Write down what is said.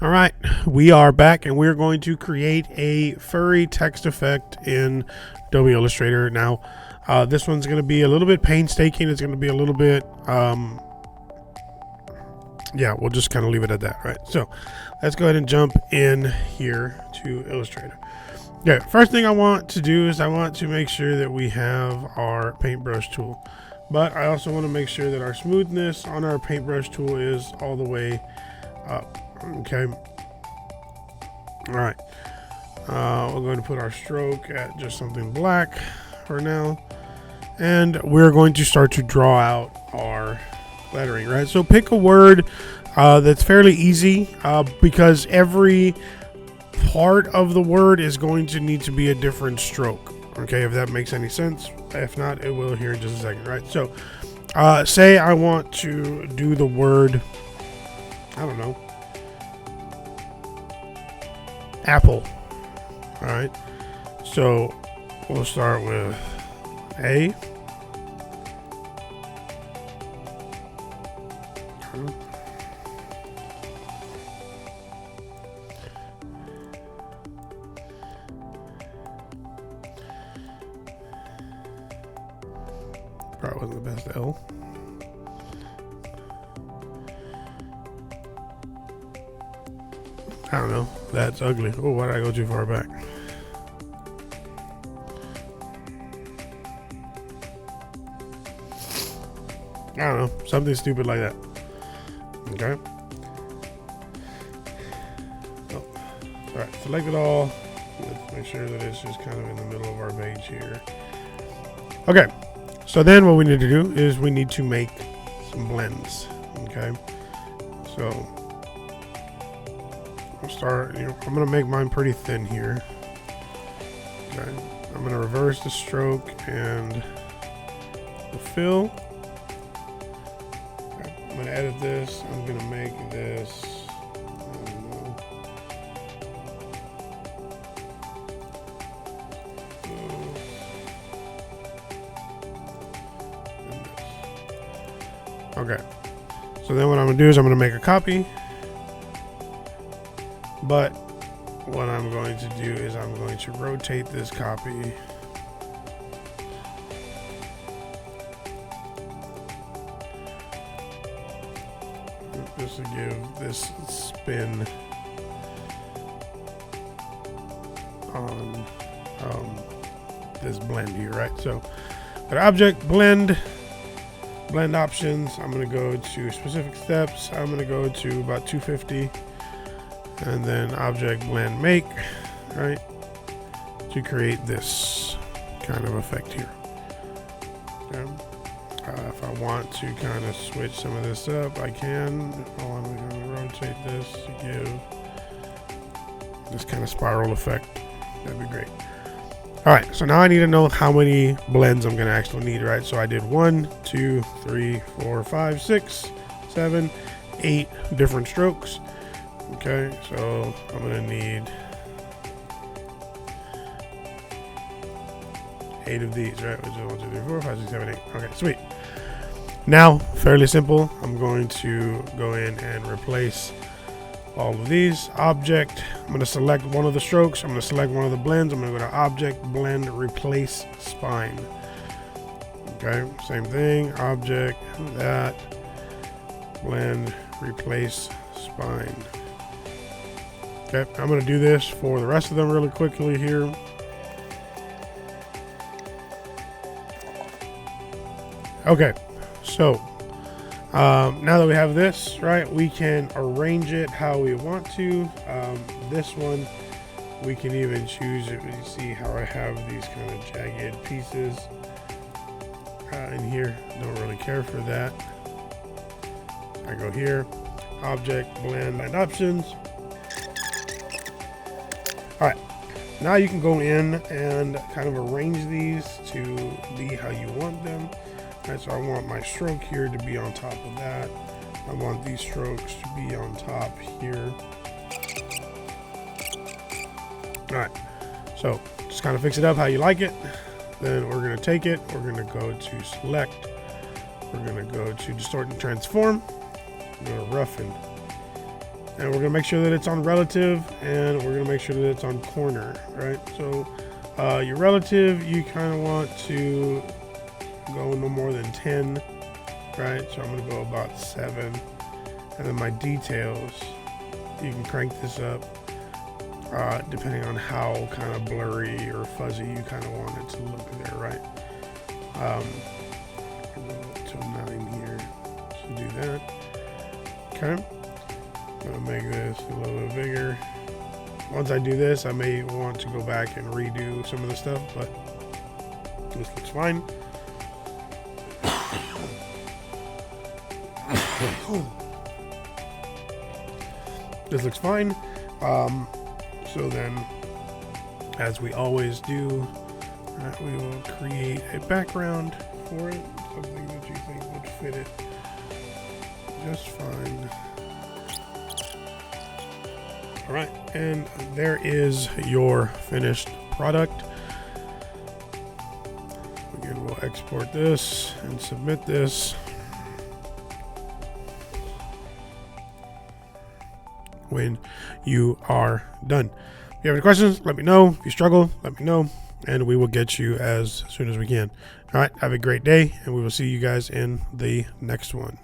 All right, we are back and we're going to create a furry text effect in Adobe Illustrator. Now, this one's going to be a little bit painstaking. It's going to be a little bit, yeah, we'll just kind of leave it at that, right? So let's go ahead and jump in here to Illustrator. Okay, first thing I want to do is I want to make sure that we have our paintbrush tool, but I also want to make sure that our smoothness on our paintbrush tool is all the way up. Okay. All right. We're going to put our stroke at just something black for now, and we're going to start to draw out our lettering. Right. So pick a word that's fairly easy, because every part of the word is going to need to be a different stroke. Okay, if that makes any sense. If not, it will here in just a second. Right. So, say I want to do the word, I don't know, apple. All right, so we'll start with A. Probably wasn't the best L. I don't know. That's ugly. Oh, why did I go too far back? I don't know. Something stupid like that. Okay. Oh. All right. Select it all. Let's make sure that it's just kind of in the middle of our page here. Okay. So then what we need to do is we need to make some blends. Okay. So I'll start, I'm going to make mine pretty thin here. Okay. I'm going to reverse the stroke and the fill. Okay. I'm going to edit this. I'm going to make this, I don't know, okay. So then what I'm going to do is I'm going to make a copy. But what I'm going to do is I'm going to rotate this copy. Just to give this spin on this blend here, right? So, but object blend options, I'm going to go to specific steps. I'm going to go to about 250. And then object blend make, right, to create this kind of effect here. Okay. If I want to kind of switch some of this up, I can. If I want to kind of rotate this to give this kind of spiral effect, that'd be great. All right, so now I need to know how many blends I'm going to actually need, right? So I did 1, 2, 3, 4, 5, 6, 7, 8 different strokes. Okay, so I'm going to need 8 of these, right? Which is 1, 2, 3, 4, 5, 6, 7, 8. Okay, sweet. Now, fairly simple. I'm going to go in and replace all of these. Object, I'm going to select one of the strokes. I'm going to select one of the blends. I'm going to go to Object, Blend, Replace Spine. Okay, same thing. Object, that, Blend, Replace Spine. Okay, I'm going to do this for the rest of them really quickly here. Okay, so now that we have this, right, we can arrange it how we want to. This one, we can even choose it. You see how I have these kind of jagged pieces in here. Don't really care for that. I go here, Object, Blend, and Options. All right, now you can go in and kind of arrange these to be how you want them. All right, so I want my stroke here to be on top of that. I want these strokes to be on top here. All right, so just kind of fix it up how you like it. Then we're going to take it. We're going to go to Select. We're going to go to Distort and Transform. Go to Roughen. And we're going to make sure that it's on relative, and we're going to make sure that it's on corner, right? So your relative, you kind of want to go no more than 10, right? So I'm going to go about 7. And then my details, you can crank this up depending on how kind of blurry or fuzzy you kind of want it to look there, right? Go to 9 here, so do that. Okay. I'm going to make this a little bit bigger. Once I do this, I may want to go back and redo some of the stuff, but this looks fine. This looks fine. So then, as we always do, we will create a background for it, something that you think would fit it just fine. All right, and there is your finished product. Again, we'll export this and submit this. When you are done. If you have any questions, let me know. If you struggle, let me know, and we will get you as soon as we can. All right, have a great day, and we will see you guys in the next one.